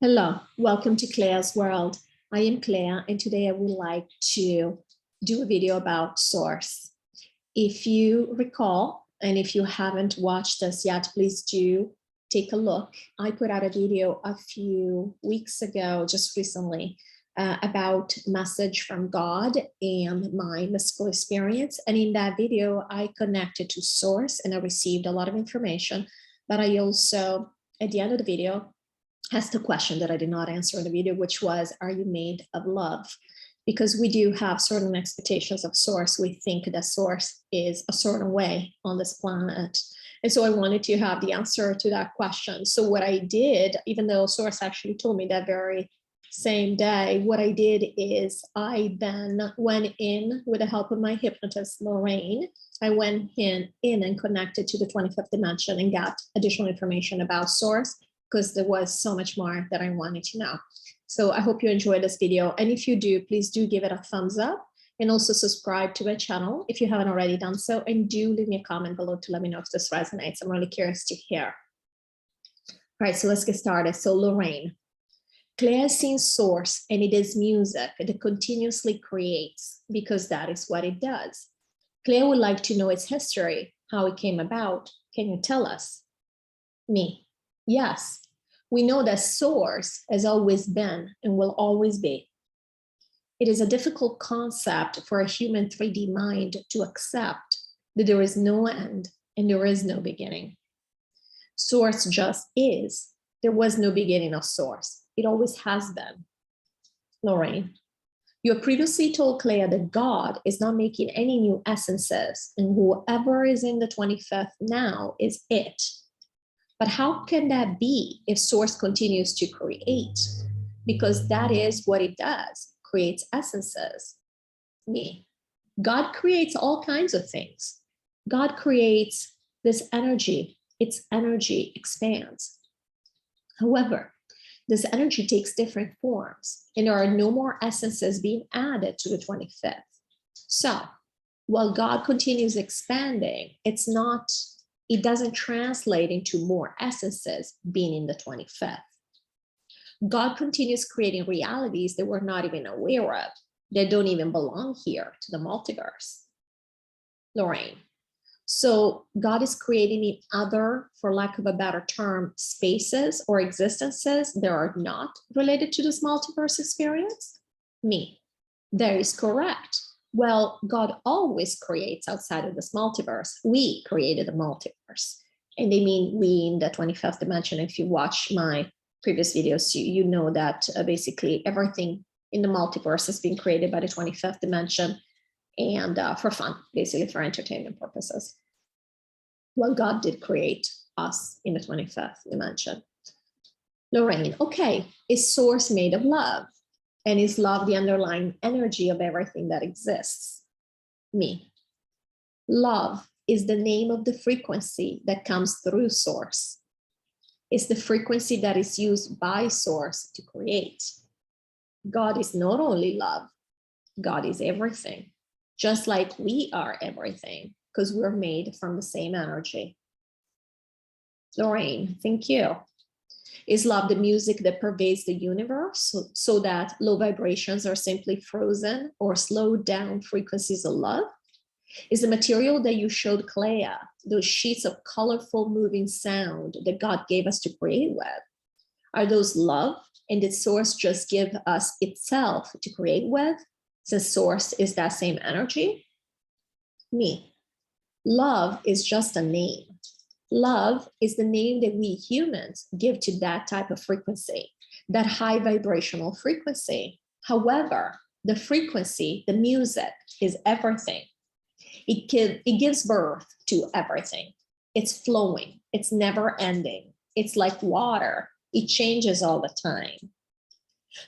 Hello, welcome to CLEA'S World. I am Clea, and today I would like to do a video about source. If you recall, and if you haven't watched this yet, please do take a look. I put out a video a few weeks ago, just recently, about message from God and my mystical experience. And in that video, I connected to source and I received a lot of information, but I also, at the end of the video, asked a question that I did not answer in the video, which was, are you made of love? Because we do have certain expectations of source. We think that source is a certain way on this planet. And so I wanted to have the answer to that question. So what I did, even though source actually told me that very same day, what I did is I then went in with the help of my hypnotist, Lorraine. I went in and connected to the 25th dimension and got additional information about source, because there was so much more that I wanted to know. So I hope you enjoyed this video. And if you do, please do give it a thumbs up and also subscribe to my channel if you haven't already done so. And do leave me a comment below to let me know if this resonates. I'm really curious to hear. All right, so let's get started. So Lorraine, Clea sees source, and it is music that continuously creates, because that is what it does. Clea would like to know its history, how it came about. Can you tell us? Me. Yes, we know that source has always been and will always be. It is a difficult concept for a human 3D mind to accept that there is no end and there is no beginning. Source just is. There was no beginning of source. It always has been. Lorraine, you have previously told Clea that God is not making any new essences, and whoever is in the 25th now is it. But how can that be if source continues to create? Because that is what it does, creates essences. Me. God creates all kinds of things. God creates this energy. Its energy expands. However, this energy takes different forms, and there are no more essences being added to the 25th. So while God continues expanding, it doesn't translate into more essences being in the 25th. God continues creating realities that we're not even aware of, that don't even belong here to the multiverse. Lorraine, so God is creating in other, for lack of a better term, spaces or existences that are not related to this multiverse experience? Me, that is correct. Well, God always creates outside of this multiverse. We created the multiverse. And they mean we in the 25th dimension. If you watch my previous videos, you know that basically everything in the multiverse has been created by the 25th dimension, and for fun, basically for entertainment purposes. Well, God did create us in the 25th dimension. Lorraine, okay, is source made of love? And is love the underlying energy of everything that exists? Me. Love is the name of the frequency that comes through source. It's the frequency that is used by source to create. God is not only love, God is everything, just like we are everything, because we're made from the same energy. Lorraine, thank you. Is love the music that pervades the universe, so that low vibrations are simply frozen or slowed down frequencies of love? Is the material that you showed Clea, those sheets of colorful moving sound that God gave us to create with, are those love? And did source just give us itself to create with, since source is that same energy? Me. Love is just a name. Love is the name that we humans give to that type of frequency, that high vibrational frequency. However, the frequency, the music, is everything. It gives birth to everything. It's flowing. It's never ending. It's like water. It changes all the time.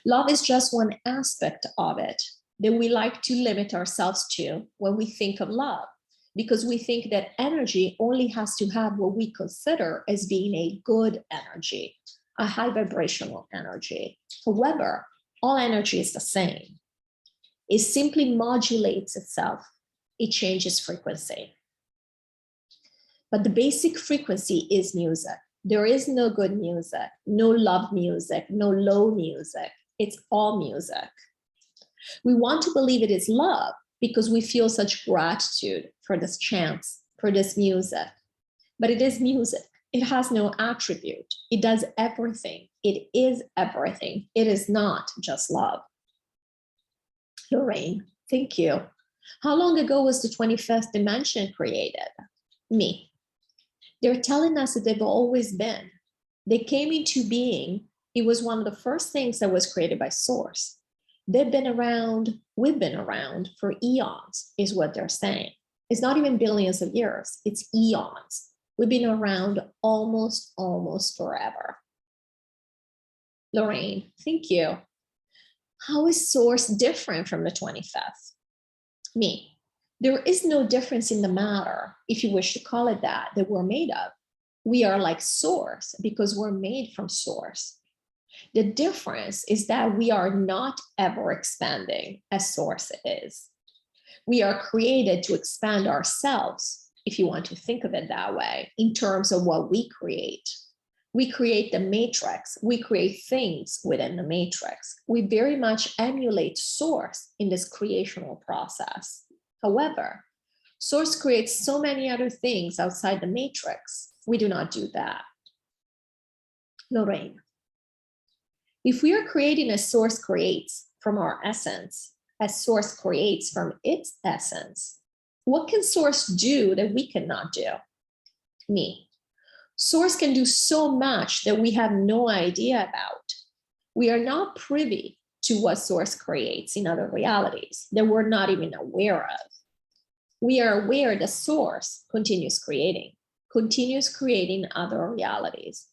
Love is just one aspect of it that we like to limit ourselves to when we think of love, because we think that energy only has to have what we consider as being a good energy, a high vibrational energy. However, all energy is the same. It simply modulates itself. It changes frequency. But the basic frequency is music. There is no good music, no love music, no low music. It's all music. We want to believe it is love because we feel such gratitude for this chance, for this music. But it is music. It has no attribute. It does everything. It is everything. It is not just love. Lorraine, thank you. How long ago was the 25th dimension created? Me. They're telling us that they've always been. They came into being. It was one of the first things that was created by Source. They've been around, we've been around for eons, is what they're saying. It's not even billions of years, it's eons. We've been around almost forever. Lorraine, thank you. How is Source different from the 25th? Me. There is no difference in the matter, if you wish to call it that we're made of. We are like Source because we're made from Source. The difference is that we are not ever expanding as Source is. We are created to expand ourselves, if you want to think of it that way, in terms of what we create. We create the matrix. We create things within the matrix. We very much emulate Source in this creational process. However, Source creates so many other things outside the matrix. We do not do that. Lorraine, if we are creating as Source creates from our essence, as Source creates from its essence, what can Source do that we cannot do? Me. Source can do so much that we have no idea about. We are not privy to what Source creates in other realities that we're not even aware of. We are aware that Source continues creating other realities,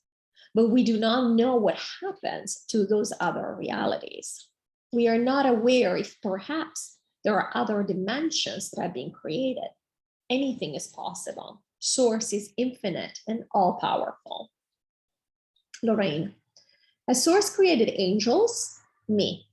but we do not know what happens to those other realities. We are not aware if perhaps there are other dimensions that are being created. Anything is possible. Source is infinite and all-powerful. Lorraine, has Source created angels? Me.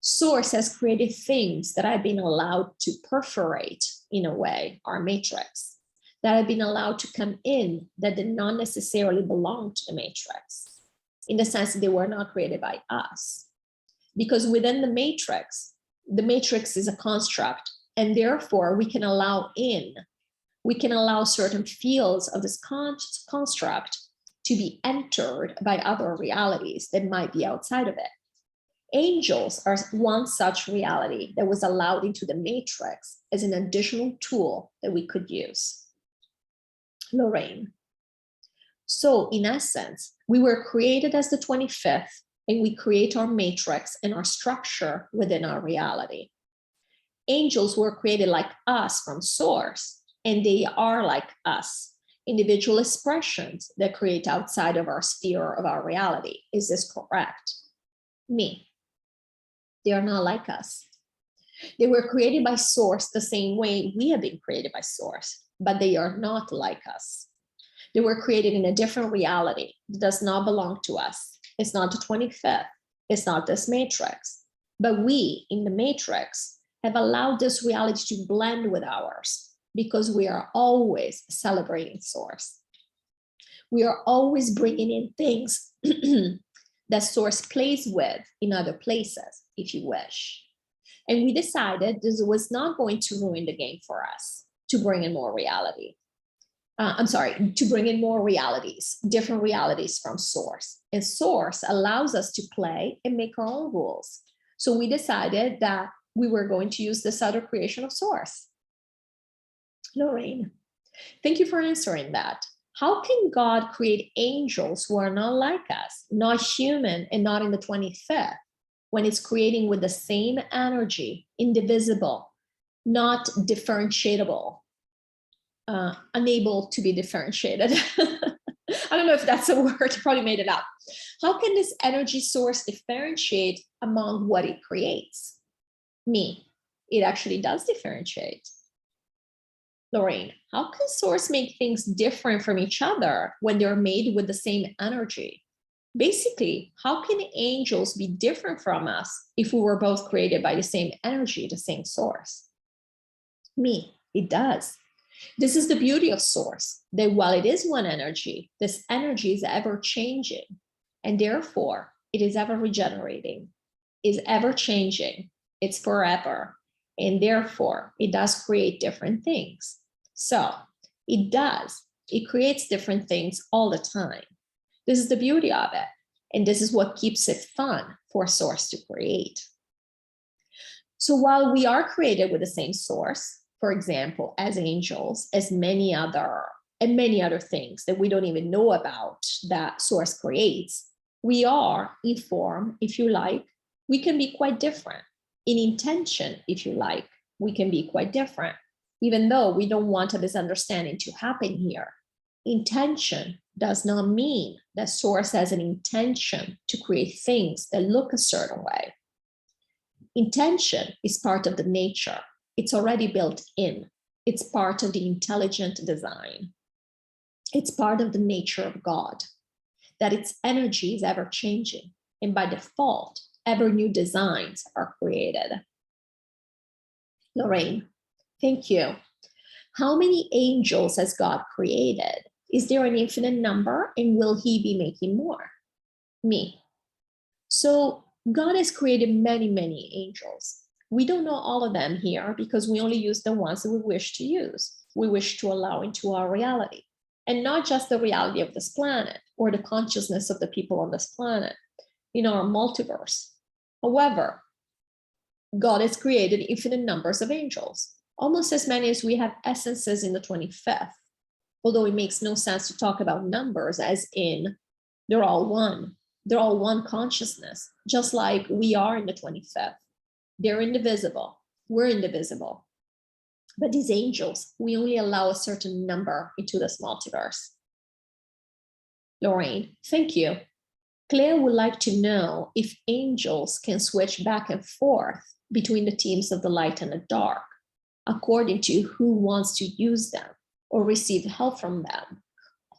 Source has created things that have been allowed to perforate, in a way, our matrix, that have been allowed to come in that did not necessarily belong to the matrix, in the sense that they were not created by us. Because within the matrix is a construct, and therefore we can allow certain fields of this construct to be entered by other realities that might be outside of it. Angels are one such reality that was allowed into the matrix as an additional tool that we could use. Lorraine. So in essence, we were created as the 25th, and we create our matrix and our structure within our reality. Angels were created like us from Source, and they are like us, individual expressions that create outside of our sphere of our reality. Is this correct? Me. They are not like us. They were created by Source the same way we have been created by Source, but they are not like us. They were created in a different reality that does not belong to us. It's not the 25th. It's not this matrix. But we, in the matrix, have allowed this reality to blend with ours because we are always celebrating Source. We are always bringing in things that Source plays with in other places, if you wish. And we decided this was not going to ruin the game for us to bring in more reality. To bring in more realities, different realities from Source. And Source allows us to play and make our own rules. So we decided that we were going to use this other creation of Source. Lorraine, thank you for answering that. How can God create angels who are not like us, not human and not in the 25th, when it's creating with the same energy, indivisible, not differentiable, unable to be differentiated? I don't know if that's a word, I probably made it up. How can this energy source differentiate among what it creates? Me, it actually does differentiate. Lorraine, how can Source make things different from each other when they're made with the same energy? Basically, how can angels be different from us if we were both created by the same energy, the same source? Me, it does. This is the beauty of source, that while it is one energy, this energy is ever changing, and therefore it is ever regenerating, is ever changing, it's forever, and therefore it does create different things. So it creates different things all the time. This is the beauty of it, and this is what keeps it fun for source to create. So while we are created with the same source, for example, as angels, as many other things that we don't even know about that source creates, we are in form, if you like, we can be quite different. In intention, if you like, we can be quite different, even though we don't want a misunderstanding to happen here. Intention does not mean that source has an intention to create things that look a certain way. Intention is part of the nature. It's already built in. It's part of the intelligent design. It's part of the nature of God, that its energy is ever changing. And by default, ever new designs are created. Lorraine, thank you. How many angels has God created? Is there an infinite number, and will he be making more? Me. So God has created many, many angels. We don't know all of them here because we only use the ones that we wish to use. We wish to allow into our reality, and not just the reality of this planet or the consciousness of the people on this planet, in our multiverse. However, God has created infinite numbers of angels, almost as many as we have essences in the 25th, although it makes no sense to talk about numbers as in they're all one. They're all one consciousness, just like we are in the 25th. They're indivisible. We're indivisible. But these angels, we only allow a certain number into this multiverse. Lorraine, thank you. Claire would like to know if angels can switch back and forth between the teams of the light and the dark, according to who wants to use them or receive help from them.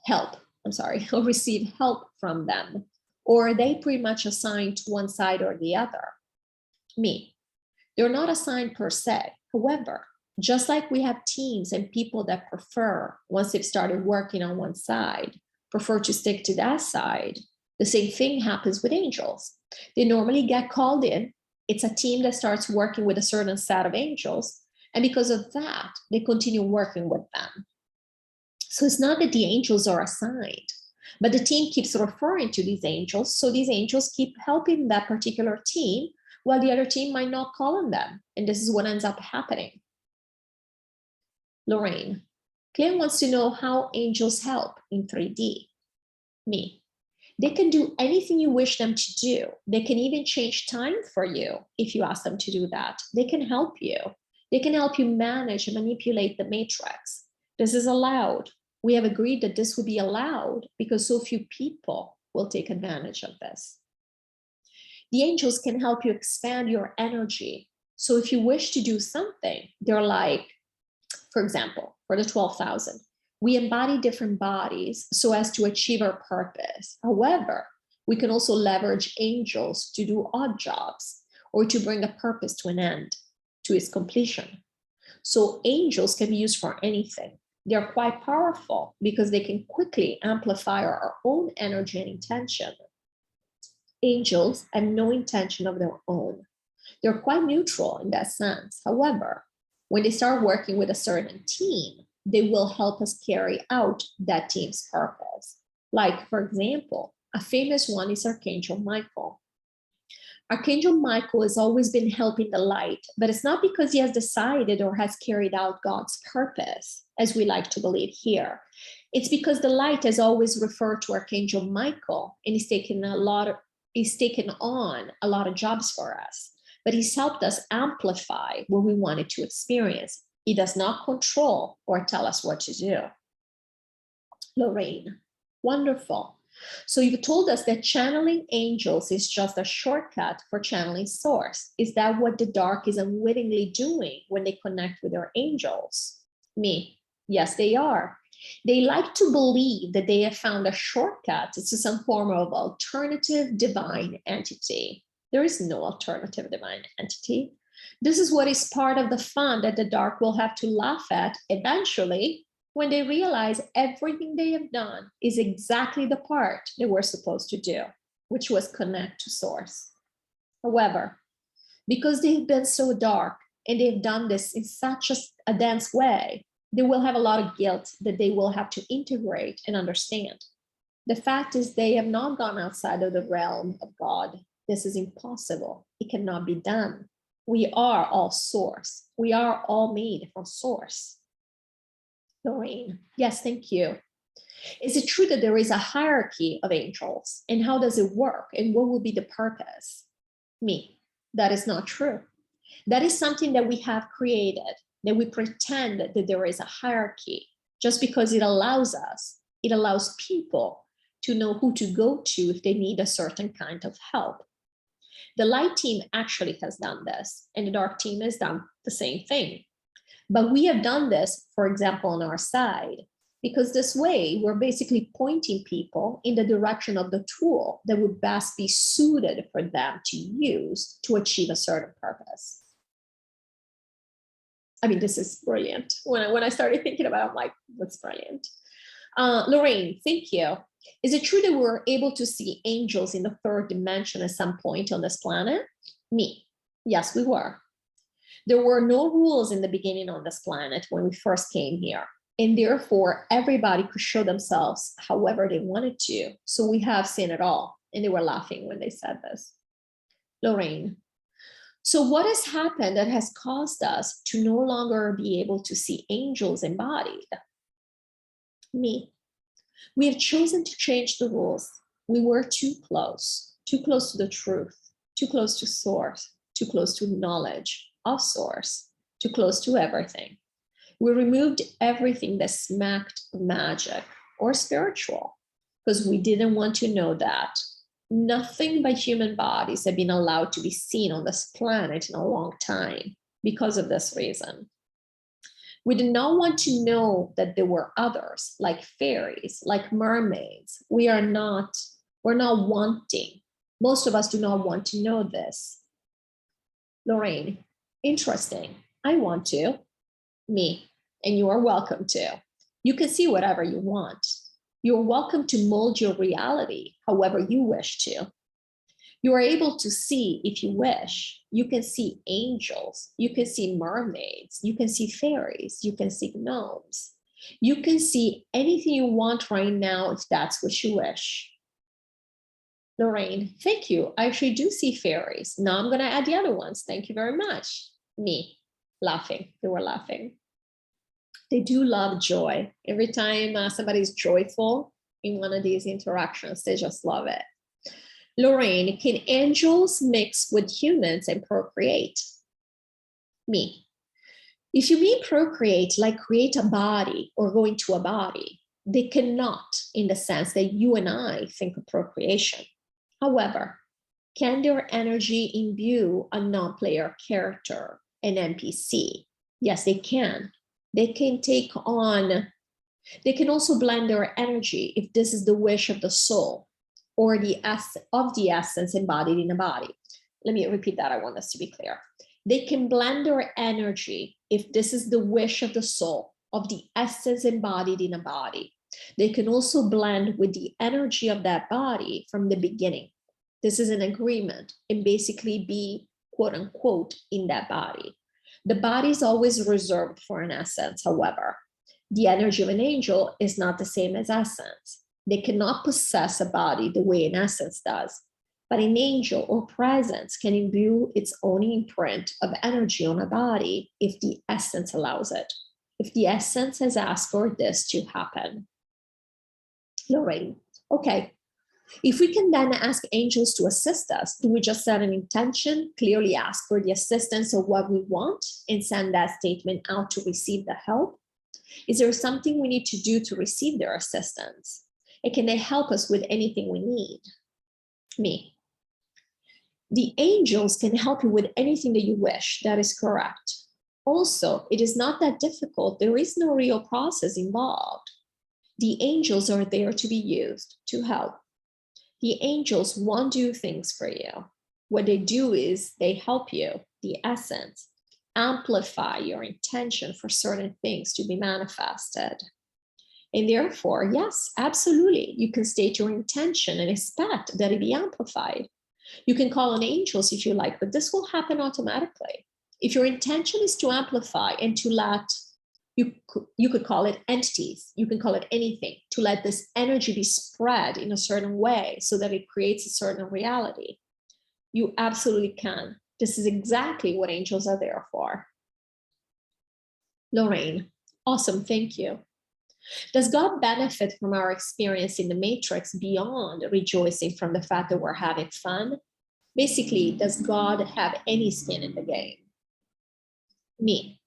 Or receive help from them. Or are they pretty much assigned to one side or the other? Me. They're not assigned per se. However, just like we have teams and people that prefer, once they've started working on one side, prefer to stick to that side, the same thing happens with angels. They normally get called in. It's a team that starts working with a certain set of angels. And because of that, they continue working with them. So it's not that the angels are assigned, but the team keeps referring to these angels. So these angels keep helping that particular team while the other team might not call on them. And this is what ends up happening. Lorraine, Claire wants to know how angels help in 3D. Me. They can do anything you wish them to do. They can even change time for you if you ask them to do that. They can help you. They can help you manage and manipulate the matrix. This is allowed. We have agreed that this would be allowed because so few people will take advantage of this. The angels can help you expand your energy. So if you wish to do something, they're like, for example, for the 12,000, we embody different bodies so as to achieve our purpose. However, we can also leverage angels to do odd jobs or to bring a purpose to an end, to its completion. So angels can be used for anything. They're quite powerful because they can quickly amplify our own energy and intention. Angels have no intention of their own. They're quite neutral in that sense. However, when they start working with a certain team, they will help us carry out that team's purpose. Like, for example, a famous one is Archangel Michael. Archangel Michael has always been helping the light, but it's not because he has decided or has carried out God's purpose, as we like to believe here. It's because the light has always referred to Archangel Michael, and he's taken on a lot of jobs for us, but he's helped us amplify what we wanted to experience. He does not control or tell us what to do. Lorraine, wonderful. So you've told us that channeling angels is just a shortcut for channeling source. Is that what the dark is unwittingly doing when they connect with their angels? Me, yes, they are. They like to believe that they have found a shortcut to some form of alternative divine entity. There is no alternative divine entity. This is what is part of the fun that the dark will have to laugh at eventually when they realize everything they have done is exactly the part they were supposed to do, which was connect to source. However, because they've been so dark and they've done this in such a dense way, they will have a lot of guilt that they will have to integrate and understand. The fact is they have not gone outside of the realm of God. This is impossible. It cannot be done. We are all source. We are all made from source. Lorraine, yes, thank you. Is it true that there is a hierarchy of angels? And how does it work? And what will be the purpose? Me, that is not true. That is something that we have created, that we pretend that there is a hierarchy just because it allows us, it allows people to know who to go to if they need a certain kind of help. The light team actually has done this, and the dark team has done the same thing. But we have done this, for example, on our side, because this way we're basically pointing people in the direction of the tool that would best be suited for them to use to achieve a certain purpose. I mean, this is brilliant. When I started thinking about it, I'm like, that's brilliant. Lorraine, thank you. Is it true that we were able to see angels in the third dimension at some point on this planet? Me, yes, we were. There were no rules in the beginning on this planet when we first came here, and therefore everybody could show themselves however they wanted to. So we have seen it all, and they were laughing when they said this. Lorraine, so what has happened that has caused us to no longer be able to see angels embodied? Me. We have chosen to change the rules. We were too close to the truth, too close to source, too close to knowledge of source, too close to everything. We removed everything that smacked of magic or spiritual because we didn't want to know that. Nothing but human bodies have been allowed to be seen on this planet in a long time because of this reason. We did not want to know that there were others, like fairies, like mermaids. We're not wanting. Most of us do not want to know this. Lorraine, interesting. I want to. Me, and you are welcome to. You can see whatever you want. You're welcome to mold your reality however you wish to. You are able to see, if you wish, you can see angels, you can see mermaids, you can see fairies, you can see gnomes. You can see anything you want right now if that's what you wish. Lorraine, thank you. I actually do see fairies. Now I'm going to add the other ones. Thank you very much. Me, laughing. They were laughing. They do love joy. Every time somebody's joyful in one of these interactions, they just love it. Lorraine, can angels mix with humans and procreate? Me. If you mean procreate, like create a body or go into a body, they cannot in the sense that you and I think of procreation. However, can their energy imbue a non-player character, an NPC? Yes, they can. They can take on, they can also blend their energy if this is the wish of the soul or the essence embodied in a body. Let me repeat that. I want this to be clear. They can blend their energy if this is the wish of the soul, of the essence embodied in a body. They can also blend with the energy of that body from the beginning. This is an agreement and basically be quote unquote in that body. The body is always reserved for an essence, however. The energy of an angel is not the same as essence. They cannot possess a body the way an essence does, but an angel or presence can imbue its own imprint of energy on a body if the essence allows it, if the essence has asked for this to happen. Lorraine, okay. If we can then ask angels to assist us, do we just set an intention, clearly ask for the assistance of what we want, and send that statement out to receive the help? Is there something we need to do to receive their assistance? And can they help us with anything we need? Me. The angels can help you with anything that you wish. That is correct. Also, it is not that difficult. There is no real process involved. The angels are there to be used to help. The angels won't do things for you. What they do is they help you. the essence, amplify your intention for certain things to be manifested. And therefore, yes, absolutely, you can state your intention and expect that it be amplified. You can call on angels if you like, but this will happen automatically. If your intention is to amplify and to let, you could call it entities, you can call it anything, to let this energy be spread in a certain way so that it creates a certain reality, you absolutely can. This is exactly what angels are there for. Lorraine, awesome, thank you. Does God benefit from our experience in the matrix beyond rejoicing from the fact that we're having fun? Basically, does God have any skin in the game? Me.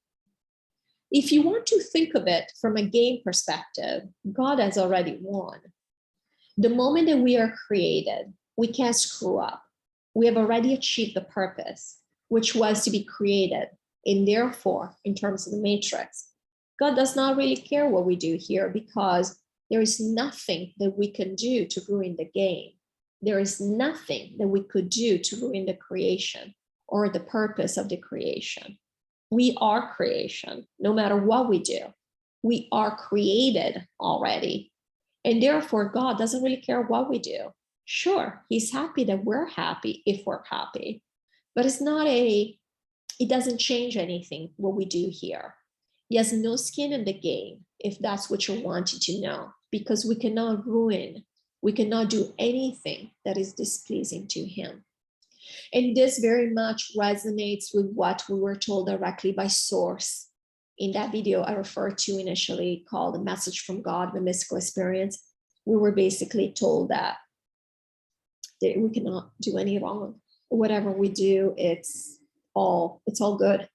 If you want to think of it from a game perspective, God has already won. The moment that we are created, we can't screw up. We have already achieved the purpose, which was to be created. And therefore, in terms of the matrix, God does not really care what we do here, because there is nothing that we can do to ruin the game. There is nothing that we could do to ruin the creation or the purpose of the creation. We are creation, no matter what we do. We are created already. And therefore, God doesn't really care what we do. Sure, he's happy that we're happy if we're happy, but it doesn't change anything what we do here. He has no skin in the game, if that's what you're wanting to know, because we cannot ruin, we cannot do anything that is displeasing to him. And this very much resonates with what we were told directly by Source in that video I referred to initially, called A Message from God, the Mystical Experience. We were basically told that we cannot do any wrong. Whatever we do, it's all good.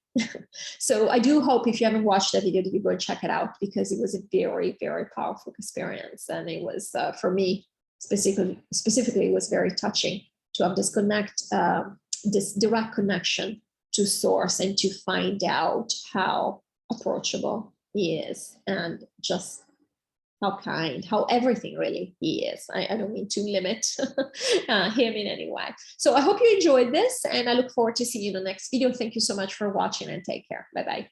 So I do hope, if you haven't watched that video, that you go and check it out, because it was a very, very powerful experience. And it was, for me specifically, it was very touching to have this this direct connection to Source, and to find out how approachable he is, and just how kind, how everything really he is. I don't mean to limit him in any way. So I hope you enjoyed this, and I look forward to seeing you in the next video. Thank you so much for watching, and take care. Bye-bye.